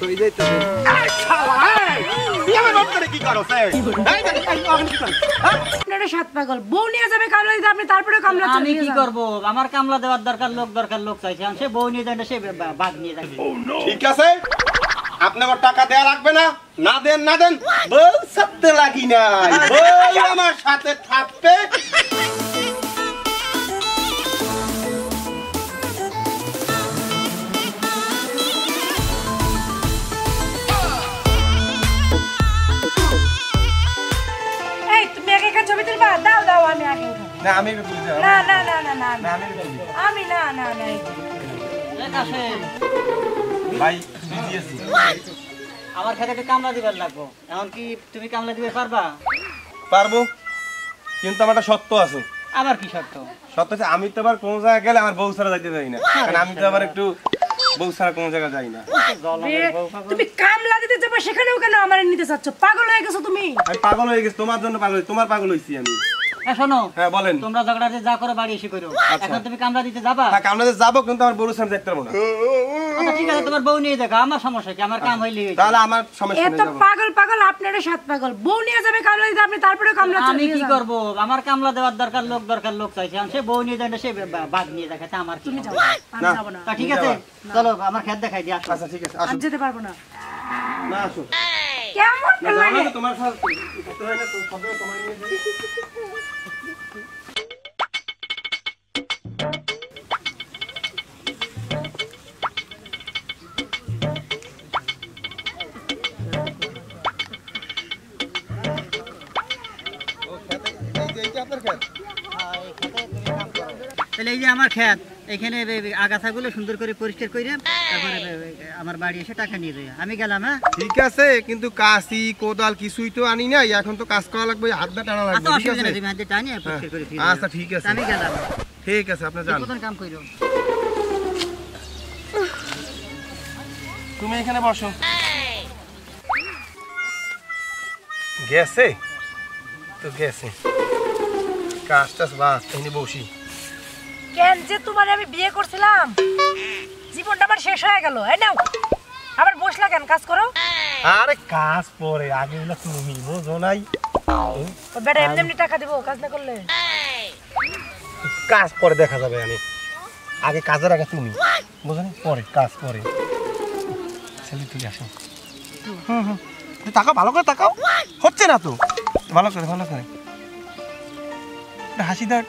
কই যাইতে এই শালা তুই আমার বাপ করে কি করছ এই আপনারা সাত পাগল বউ নিয়ে যাবে কামলা দিতে আপনি তারপরে কামলা চলে আমি কি করব আমার কামলা দেওয়ার দরকার লোক চাইছে সে বউ নিয়ে যায় না সে ভাগ নিয়ে যাবে ঠিক আছে আপনাকে টাকা দেয়া লাগবে না না দেন বউ সত্যি লাগি না বউ আমার সাথে থাকবে এই তুমি আগে একটা ছবি তুলবা দাও আমি আগে উঠাবো না আমি তুলে যাব না আমি না ভাই বিজি আছি আমার খেতে কামলা দিবার লাগবো এখন কি তুমি কামলা দিতে পারবা পারবো কিন্তু আমার একটা শর্ত আছে আবার কি শর্ত শর্ত আছে আমি তো আবার কোন জায়গায় গেলে আমার বউ ছাড়া যাইতে পারি না কারণ আমি তো আবার একটু বউ ছাড়া কোন জায়গায় যাই না তুমি কামলা দিতে যাবে সেখানেও কেন আমারে নিতে চাচ্ছ পাগল হয়ে গেছো তুমি আমি পাগল হয়ে গেছি তোমার জন্য পাগল তোমার পাগল হইছি আমি শোনো হ্যাঁ বলেন তোমরা ঝগড়াতে যা করো বাড়ি এসে করো এখন তুমি কামলা দিতে যাবা হ্যাঁ কামলা দিতে যাবো কিন্তু আমার বউর সামনে যাইতে পারবো না আচ্ছা ঠিক আছে তোমার বউ নিয়ে দেখো আমার সমস্যা কি আমার কাম হইলে তাহলে আমার সমস্যা নেই এত পাগল আপনারা সাত পাগল বউ নিয়ে যাবে কামলা দিতে আপনি তারপরে কামলা চলে আমি কি করব আমার কামলা দেওয়ার দরকার লোক চাইছে সে বউ নিয়ে যায় না সে ভাগ নিয়ে দেখাতে আমার তুমি যাও আমি যাব না ঠিক আছে চলো আমার খেত দেখাই দি আসো আচ্ছা ঠিক আছে আসো আমি যেতে পারবো না না আসো কেমন লাগে তোমার সাথে করতে হয় না তো সবে তোমার নিয়ে যাই তাহলে এই যে আমার খেত এখানে আগাছাগুলো সুন্দর করে পরিষ্কার করে তারপরে আমার বাড়ি এসে টাকা নিয়ে যায় আমি গেলাম হ্যাঁ ঠিক আছে কিন্তু কাশি কোদাল কিছুই তো আনি নাই এখন তো কাজ করা লাগবে হাতটা টানা লাগবে আচ্ছা ঠিক অসুবিধা আছে নেই তুমি হাতে টানিয়ে পরিষ্কার করে ফিরে আচ্ছা ঠিক আছে আমি গেলাম ঠিক আছে আপনি যান কতক্ষণ কাম কইরো তুমি এখানে বসো গেছে তো গেছে কাজটা বাস এখানে বসি কেন যে তোমার আমি বিয়ে করছিলাম জীবনটা আমার শেষ হয়ে গেল এই নাও আবার বসলা কেন কাজ করো আরে কাজ পরে আগে হলো তুমি বুঝো নাই তো বেটা এমনি টাকা দিব কাজ না করলে কাজ পরে দেখা যাবে আমি আগে কাজের আগে তুমি বুঝো না পরে কাজ পরে ছেলে তুই আসো তুই তাকাও ভালো করে তাকাও হচ্ছে না তো ভালো করে হাসি দাও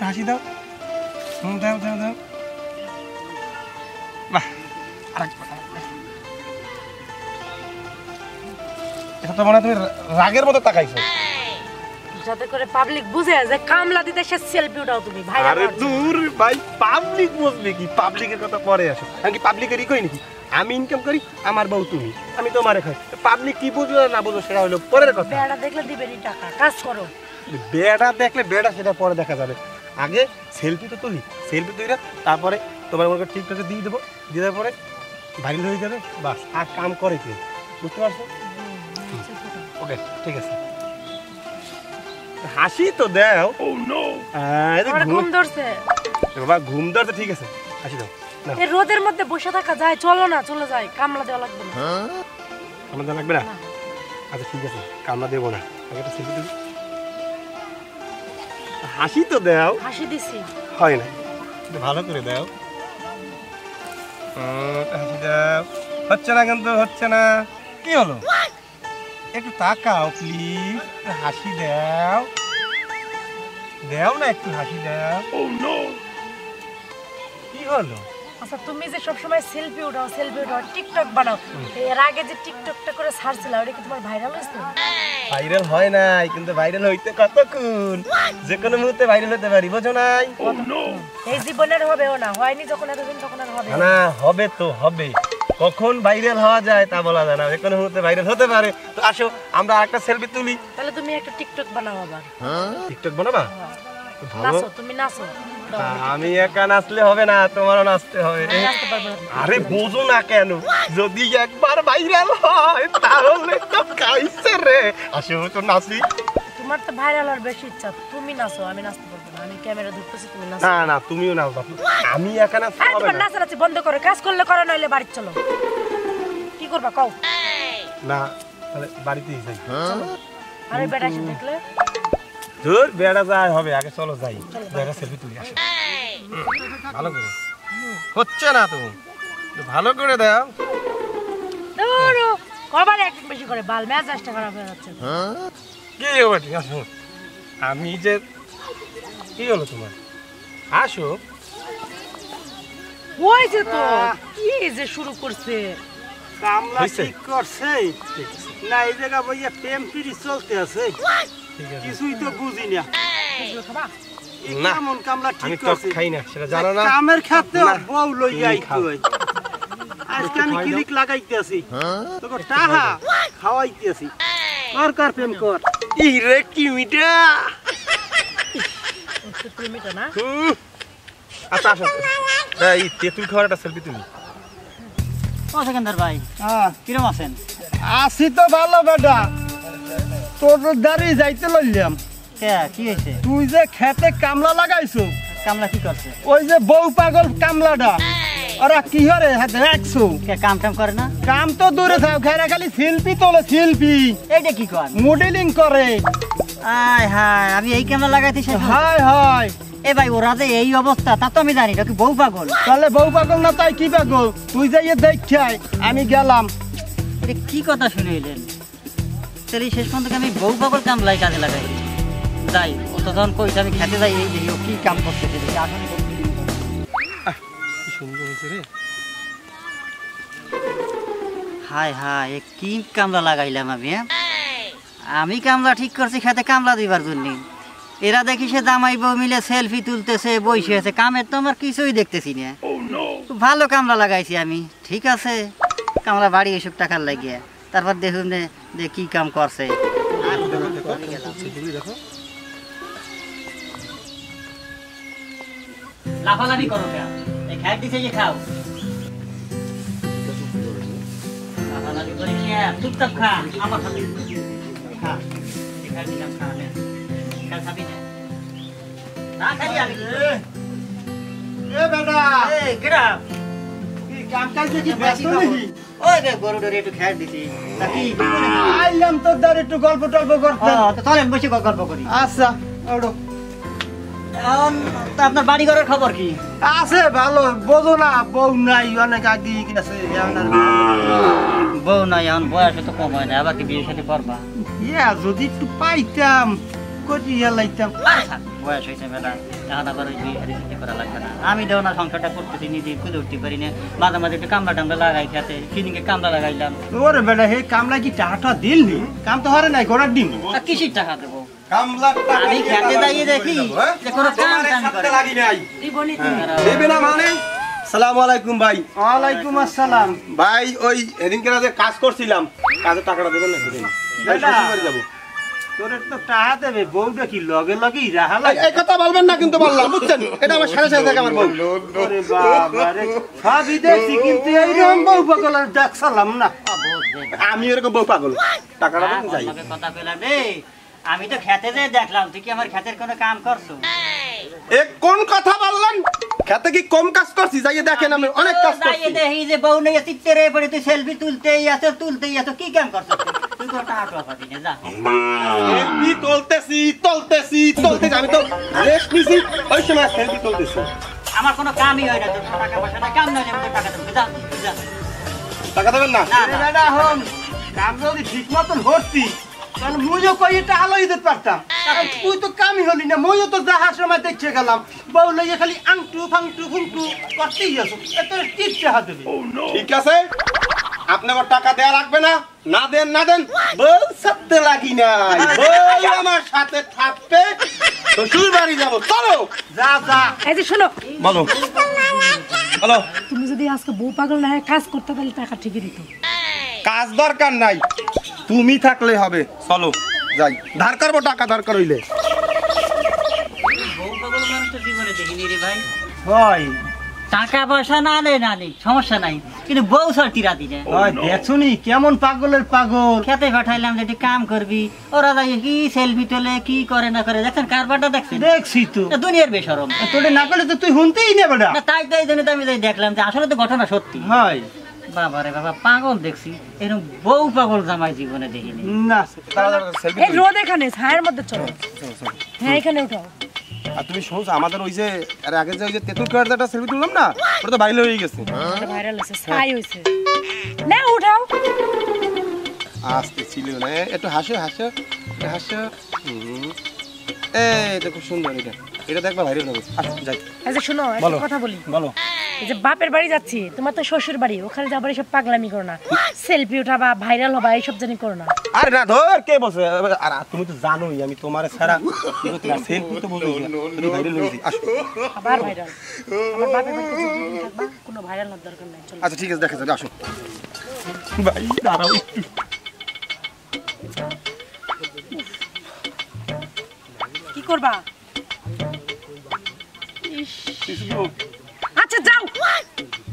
দাও দাও বাহ এটা তো মনে হয় তুমি রাগের মতো তাকাইছো যাতে করে পাবলিক বুঝে যে কামলা দিতে সে সেলফি উঠাও তুমি ভাই আরে দূর ভাই পাবলিক বুঝবে কি পাবলিকের কথা পরে আসো আমি কি পাবলিকেরই কই নাকি আমি ইনকাম করি আমার বউ তুমি আমি তোমারে খাই পাবলিক কি বুঝবে না বুঝবে সেটা হলো পরের কথা বেড়া দেখলে দিবেনি টাকা কাজ করো বেড়া দেখলে বেড়া সেটা পরে দেখা যাবে আগে সেলফি তো তুলি সেলফি তুলি তারপরে তোমার মনে করে টিকটকে দিয়ে দেবো দিয়ে দেওয়ার পরে ভাইরাল হয়ে যাবে বাস আর কাম করে কি বুঝতে পারছো ওকে ঠিক আছে হাসি তো দাও ও নো ঘুম ধরছে বাবা ঘুম ধরছে ঠিক আছে হাসি দাও এই রোদের মধ্যে বসে থাকা যায় চলে যায় কামলা দেওয়া লাগবে না কামলা দেওয়া লাগবে না আচ্ছা ঠিক আছে কামলা দেবো না আগে একটা সেলফি তুলি হাসি তো দাও হাসি দিছি হয় না ভালো করে দাও হাসি দাও হচ্ছে না কিন্তু হচ্ছে না কি হলো একটু তাকাও প্লিজ হাসি দাও না একটু হাসি দাও ও নো কি হলো আচ্ছা তুমি যে সব সময় সেলফি উঠাও টিকটক বানাও এর আগে যে টিকটকটা করে ছাড়ছিলা ওটা কি তোমার ভাইরাল হইছে ভাইরাল হয় নাই কিন্তু ভাইরাল হইতে কতক্ষণ যে কোনো মুহূর্তে ভাইরাল হতে পারি বুঝো নাই এই জীবনের হবেও না হয়নি যখন এতদিন তখন আর হবে না হবে তো হবে কখন ভাইরাল হওয়া যায় তা বলা যায় না যে কোনো মুহূর্তে ভাইরাল হতে পারে তো আসো আমরা আরেকটা সেলফি তুলি তাহলে তুমি একটা টিকটক বানাও আবার টিকটক বানাবা নাচো তুমি নাচো আমি একা নাচলে হবে না তোমারও নাচতে হবে আরে বোঝো না কেন যদি একবার ভাইরাল হয় তাহলে তো কাইছে রে আসো তো নাচি তোমার তো ভাইরাল হওয়ার বেশি ইচ্ছা তুমি নাচো আমি নাচতে পারবো না আমি ক্যামেরা ধরতেছি তুমি নাচো না তুমিও নাচ আমি একা নাচতে হবে না নাচানাচি বন্ধ করে কাজ করলে করো নইলে বাড়ি চলো কি করবা কও না তাহলে বাড়িতেই যাই। আরে বেটা এসে দেখলে ধুর বেড়া যায় হবে, আগে চলো যাই, বেড়া সেলফি তুলি আসে। ভালো করে হচ্ছে না তুমি, একটু ভালো করে দাও। ধরো কবার এক বেশি করে বাল মেজাজটা খারাপ হয়ে যাচ্ছে। কি হবে ঠিক আছে, আমি যে কি হলো তোমার, আসো। ওই যে তো কি যে শুরু করছে, কামলা হইছে? ঠিক করছে না এই জায়গা বইয়া প্রেম পিড়ি চলতে আছে, ঠিক আছে, কিছুই তো বুঝি না। বুঝলো খাবা? এই না, কেমন কামলা আমি ঠিক টক করছে? খাই না সেটা জানো না। কামের ক্ষেত্রে না, বউ লইয়া তুমি খাও। আইতো আজকে আমি খাওয়াই দাও। ক্লিক লাগাইতে আছি, তোকে টাহা খাওয়াইতে আছি। কর কর প্রেম কর। ইরে কি মিঠা। তুমি মিটো না আচ্ছা আসো, এই তেঁতুল খাওয়ার একটা সেলফি তুলি। ও সেকেন্দার ভাই কিরম আছেন? আছি তো ভালো বেটা, তোর দাঁড়িয়ে যাইতে লইলাম। কে কি হয়েছে? তুই যে খেতে কামলা লাগাইছো, কামলা কি করছে? ওই যে বউ পাগল কামলাটা, ওরা কি হরে দেখছো? কে কাম টাম করে না? কাম তো দূরে থাক, খেরা খালি শিল্পী তোলে, শিল্পী এইটা কি কর? মডেলিং করে। আয় হায়, আমি এই ক্যামেরা লাগাইতে চাই। হায় হায়, এ ভাই ওরা যে এই অবস্থা তা তো আমি জানি না, কি বউ পাগল? তাহলে বউ পাগল না তাই কি পাগল? তুই যাইয়ে দেখাই, আমি গেলাম। এটা কি কথা শুনে এলেন? তাহলে শেষ পর্যন্ত আমি বউ পাগল কামলাই কাজে লাগাই যাই। অত যখন কইছে আমি খেতে যাই, এই দেখি ও কি কাম করতেছে, দেখি আসলে কি সুন্দর হয়েছে রে। হায় হায়, এ কি কামলা লাগাইলাম আমি? আমি কামলা ঠিক করছি খেতে কামলা দিবার জন্য, এরা দেখি সে জামাই বউ মিলে সেলফি তুলতেছে, বসে আছে। কামের তো আমার কিছুই দেখতেছি না। খুব ভালো কামলা লাগাইছি আমি, ঠিক আছে। কামলা বাড়ি এসব টাকার লাগিয়ে তারপর দেখুন যে কি কাম করছে। দেখো লাফালাফি করো কেন? এই খাই দিছে যে খাও। লাফালাফি করি না, চুপচাপ খা আমার সাথে খা। খাই দিলাম, খা নে। খা খাবি না? না খাই আমি। এ বেটা, এই কেডা? কি কাম কাজে কি ব্যস্ত নাকি? ওই রে গরু ডরে একটু খাই দিছি। তা কি কি মনে করি? আইলাম তোর দ্বারা একটু গল্প টল্প করতে। তো চলেন বসে গল্প করি। আচ্ছা, ওঠো। এখন তা আপনার বাড়ি ঘরের খবর কি? আছে ভালো, বোঝো না বউ নাই, অনেক আগে গেছে। বউ নাই, এখন বয়স তো কম হয় না, আবার কি বিয়ে শাদী করবা? ইয়া যদি একটু পাইতাম করিয়া লাইতাম। বয়স হয়েছে বেলা, এখন আবার ওই বিয়ে শাদী করা লাগবে না। আমি দেও না, সংসারটা করতেছি নিজে, খুঁজে উঠতে পারি না। মাঝে মাঝে একটু কামলা টামলা লাগাই খেতে, সিনিকে কামলা লাগাইলাম। ওরে বেটা, হে কামলা কি টাকাটা দিলনি? কাম তো হারে নাই, ঘোড়ার ডিম। আর কিসির টাকা দেবো? কামলা আমি খেতে যাইয়ে দেখি যে কোনো কাম টাম করে। লাগি নাই। দিবনি তুমি দেবে না মানে? সালামু আলাইকুম ভাই। ওয়ালাইকুম আসসালাম। ভাই ওই এদিনকে যে কাজ করছিলাম, কাজের টাকাটা দেবেন না? দেবেন। বেটা, শ্বশুরবাড়ি যাবো। তোর তো টাকা দেবে, বউটা কি লগে লগেই রাহা লাগে? এই কথা বলবেন না কিন্তু বললাম, বুঝছেন? এটা আমার সাড়ে সাথে থাকে আমার বউ। ওরে বাবা রে, সবই দেখছি কিন্তু এইরকম বউ পাগলের দেখছিলাম না। আমি এরকম বউ পাগল, টাকাটা দিতে চাই। আমাকে কথা পেলাম রে, আমি তো খেতে যেয়ে দেখলাম তুই কি আমার খেতের কোনো কাম করছো? এ কোন কথা বললেন? খেতে কি কম কাজ করছি? যাইয়ে দেখেন আমি অনেক কাজ করছি। যাইয়ে দেখি যে বউ নেই, চিত্তে রে পড়ে তুই সেলফি তুলতেই আছো, কি কাম করছো তুই? তো টাকা পাবি না, যা। সেলফি তুলতেছি, আমি তো রেস্ট নিছি, ওই সময় সেলফি তুলতেছি। আমার কোনো কামই হয় না, তোর টাকা পয়সা না, কাম নয় যে আমি তোর টাকা দেবো, যা তুই যা। টাকা দেবেন না? না, আরে বেটা হন, কাম যদি ঠিক মতন হচ্ছি তাহলে মুইও কই এটা আলো দিতে পারতাম। আর তুই তো কামই হলি না, মুইও তো যাহার সময় দেখছে গেলাম, বউ লইয়া খালি আংটু ফাংটু ফুংটু করতেই আছো। এত টিপ চাহা দেবে। ঠিক আছে, আপনি আমার টাকা দেয়া লাগবে না, না দেন বউ সাথে লাগি নাই, বউ আমার সাথে থাকবে, শ্বশুর বাড়ি যাবো, চলো। যা যা। এই যে শোনো, বলো বলো। তুমি যদি আজকে বউ পাগল না হয়ে কাজ করতে পারলে টাকা ঠিকই দিত। কাজ দরকার নাই, তুমি থাকলে হবে, চলো যাই। ধার করবো টাকা, দরকার হইলে। বউ পাগল মানুষ তো জীবনে দেখিনি রে ভাই। হয় টাকা পয়সা না নেই সমস্যা নাই, কিন্তু বউ সরতি রাতি না। হয়, দেখছুনি কেমন পাগলের পাগল। খেতে পাঠাইলাম যে কাম করবি, ওরা যাই কি সেলফি তোলে, কি করে না করে, দেখছেন কারবারটা দেখছেন? দেখছি তো। দুনিয়ার বেশরম। তোরে না করলে তো তুই শুনতেই না বেটা। না তাই তো এই জন্য তো আমি যাই দেখলাম যে আসলে তো ঘটনা সত্যি। হয়, বাবা রে বাবা, পাগল দেখছি, এরকম বউ পাগল জামাই জীবনে দেখিনি। না সেলফি এই রোদ এখানে ছায়ের মধ্যে চলো। হ্যাঁ এখানে উঠাও। আর তুমি শুনছো আমাদের ওই যে আরে আগে যে ওই যে তেতুল কার্ডটা সেলফি তুললাম না, ওটা তো ভাইরাল হয়ে গেছে। ভাইরাল হয়েছে, ছাই হয়েছে। না উঠাও। আস্তে ছিল না, একটু হাসো হাসো হাসো। এই দেখো সুন্দর, এটা এটা দেখবা ভাইরাল হবে। আচ্ছা যাই। আচ্ছা শোনো, একটা কথা বলি। বলো। এই যে বাপের বাড়ি যাচ্ছি, তোমার তো শ্বশুর বাড়ি, ওখানে যাবার এসব পাগলামি করো না, সেলফি উঠাবা, ভাইরাল হবা, এইসব জানি করো না। আরে না ধর, কে বলছে? আর তুমি তো জানোই আমি তোমার ছাড়া সেলফি তো বলছি ভাইরাল হয়ে গেছি। আসো। আবার ভাইরাল। আমার বাপের বাড়িতে যতদিন থাকবা কোনো ভাইরাল হওয়ার দরকার নাই। চলো। আচ্ছা ঠিক আছে, দেখা যাবে। আসো ভাই, দাঁড়াও একটু। কি করবা? আচ্ছা যাও,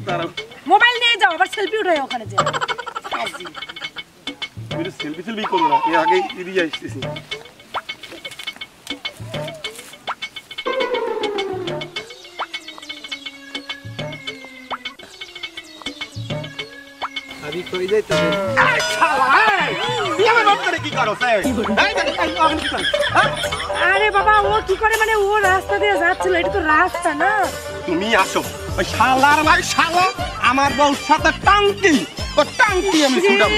দাঁড়াও, মোবাইল নিয়ে যাও, আবার সেলফি উঠাই ওখানে যাও। তুমি তো সেলফি সেলফি করো না, এর আগে এদিকে আসতেছি। আমি কই যাইতে আরে বাবা, ও কি করে মানে? ও রাস্তা দিয়ে যাচ্ছিল, এটা তো রাস্তা না। তুমি আসো, ওই শালার ভাই শালা আমার বউর সাথে টাঙ্কি, ও টাঙ্কি আমি ছুটাবো।